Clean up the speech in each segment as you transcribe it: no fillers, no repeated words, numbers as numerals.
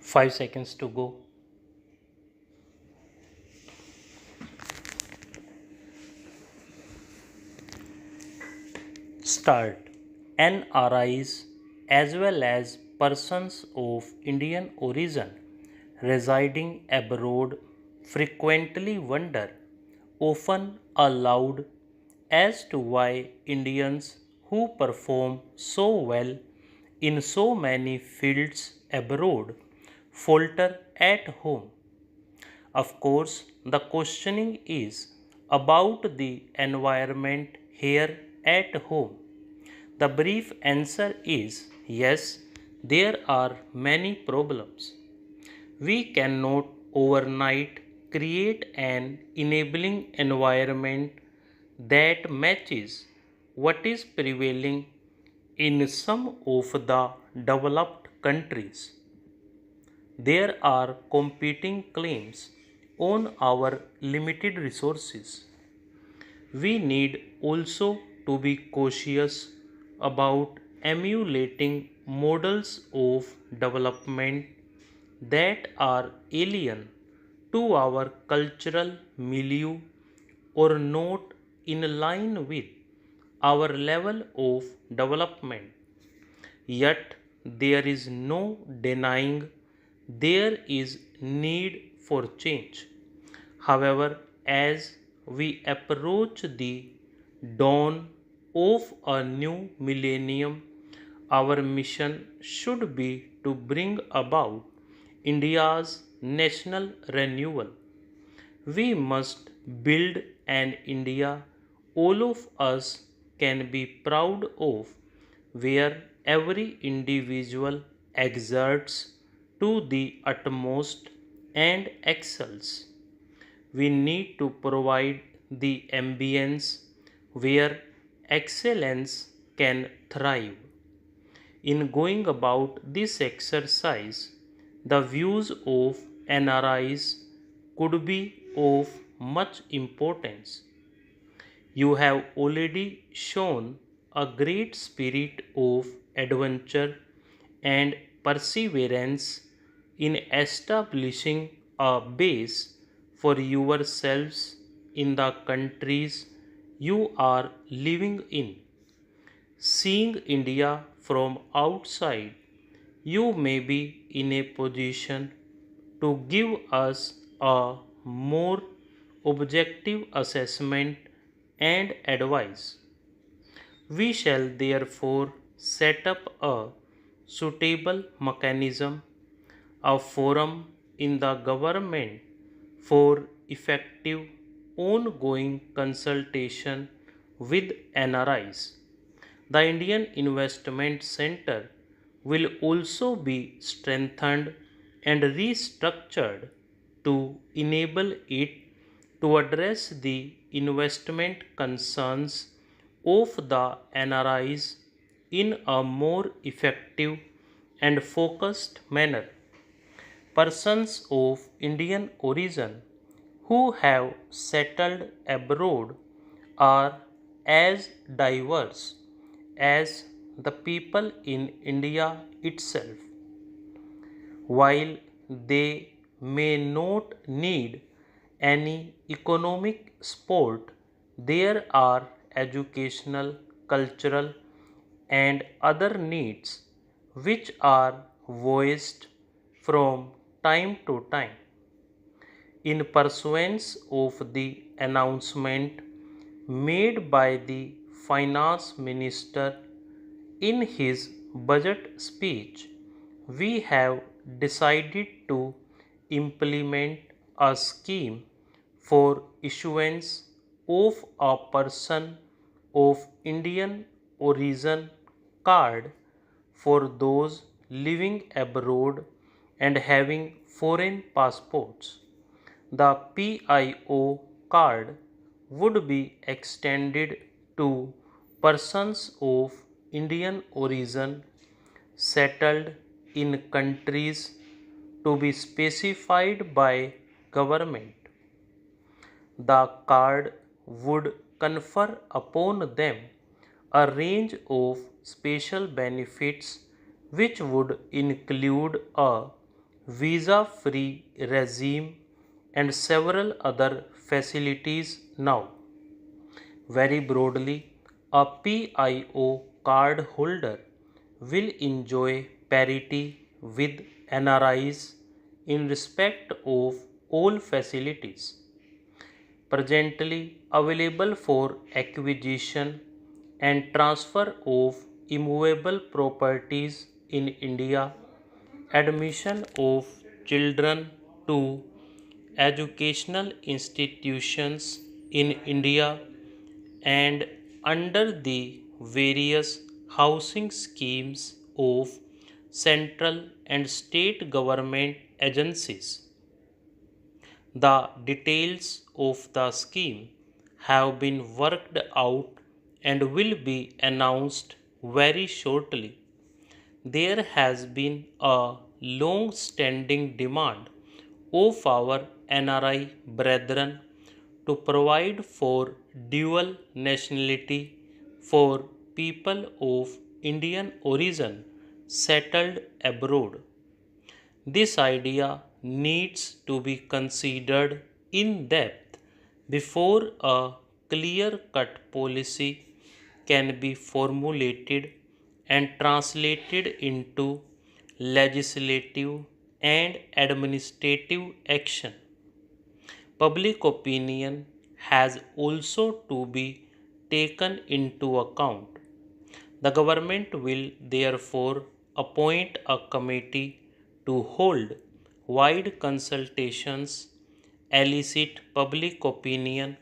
5 seconds to go. Start. NRIs as well as persons of Indian origin residing abroad frequently wonder, often aloud, as to why Indians who perform so well in so many fields abroad falter at home. Of course, the questioning is about the environment here at home. The brief answer is yes, there are many problems. We cannot overnight create an enabling environment that matches what is prevailing in some of the developed countries. There are competing claims on our limited resources. We need also to be cautious about emulating models of development that are alien to our cultural milieu or not in line with our level of development. Yet there is no denying there is need for change. However, as we approach the dawn of a new millennium, our mission should be to bring about India's national renewal. We must build an India all of us can be proud of, where every individual exerts to the utmost and excels. We need to provide the ambience where excellence can thrive. In going about this exercise, the views of NRIs could be of much importance. You have already shown a great spirit of adventure and perseverance in establishing a base for yourselves in the countries you are living in. Seeing India from outside, you may be in a position to give us a more objective assessment and advice. We shall therefore set up a suitable mechanism, a forum in the government for effective ongoing consultation with NRIs. The Indian Investment Center will also be strengthened and restructured to enable it to address the investment concerns of the NRIs in a more effective and focused manner. Persons of Indian origin who have settled abroad are as diverse as the people in India itself. While they may not need any economic support, there are educational, cultural, and other needs which are voiced from time to time. In pursuance of the announcement made by the Finance Minister in his budget speech, we have decided to implement a scheme for issuance of a person of Indian origin card for those living abroad and having foreign passports. The PIO card would be extended to persons of Indian origin settled in countries to be specified by government. The card would confer upon them a range of special benefits which would include a visa-free regime, and several other facilities now. Very broadly, a PIO card holder will enjoy parity with NRIs in respect of all facilities presently available for acquisition and transfer of immovable properties in India, admission of children to educational institutions in India, and under the various housing schemes of central and state government agencies. The details of the scheme have been worked out and will be announced very shortly. There has been a long standing demand of our NRI brethren to provide for dual nationality for people of Indian origin settled abroad. This idea needs to be considered in depth before a clear cut policy can be formulated and translated into legislative and administrative action. Public opinion has also to be taken into account. The government will therefore appoint a committee to hold wide consultations, elicit public opinion,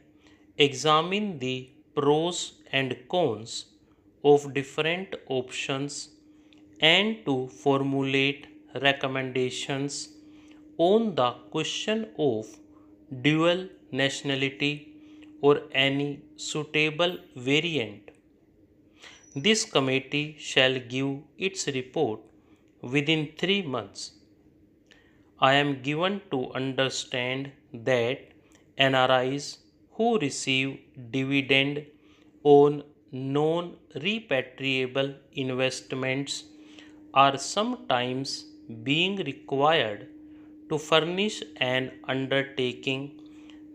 examine the pros and cons of different options, and to formulate recommendations on the question of dual nationality or any suitable variant. This committee shall give its report within 3 months. I am given to understand that NRIs who receive dividend on non-repatriable investments are sometimes being required to furnish an undertaking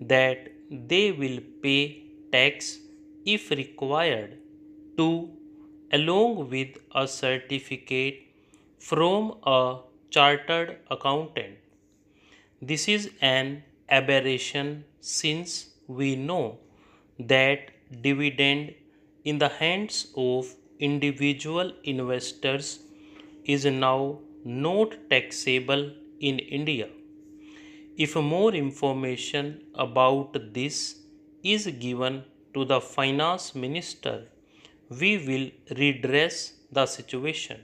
that they will pay tax if required to, along with a certificate from a chartered accountant. This is an aberration since we know that dividend in the hands of individual investors is now not taxable in India. If more information about this is given to the finance minister, we will redress the situation.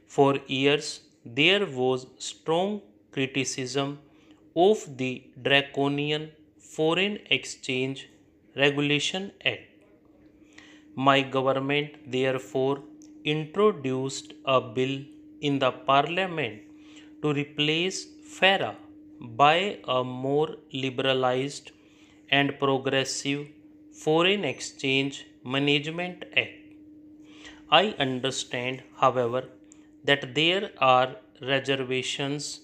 For years, there was strong criticism of the draconian Foreign Exchange Regulation Act. My government therefore introduced a bill in the parliament to replace FARA by a more liberalized and progressive Foreign Exchange Management Act. I understand, however, that there are reservations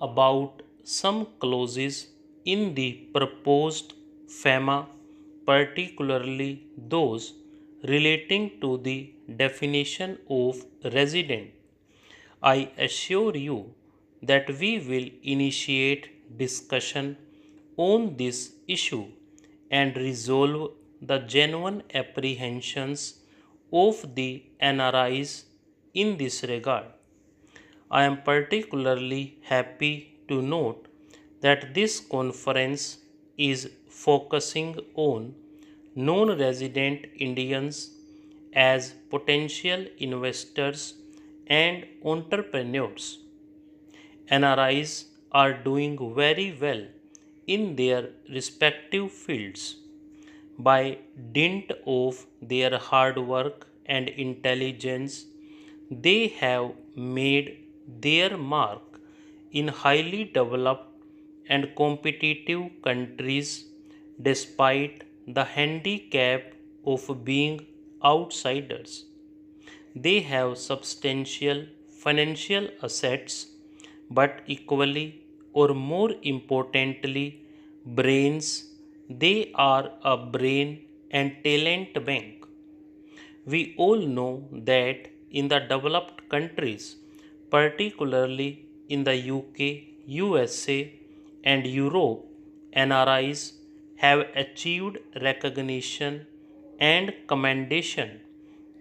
about some clauses in the proposed FEMA, particularly those relating to the definition of resident. I assure you that we will initiate discussion on this issue and resolve the genuine apprehensions of the NRIs in this regard. I am particularly happy to note that this conference is focusing on non-resident Indians as potential investors and entrepreneurs. NRIs are doing very well in their respective fields. By dint of their hard work and intelligence, they have made their mark in highly developed and competitive countries despite the handicap of being outsiders. They have substantial financial assets, but equally or more importantly, brains. They are a brain and talent bank. We all know that in the developed countries, particularly in the UK, USA, and Europe, NRIs have achieved recognition and commendation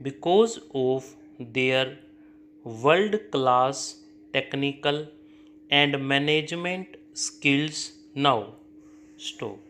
because of their world class technical and management skills. Now, stop.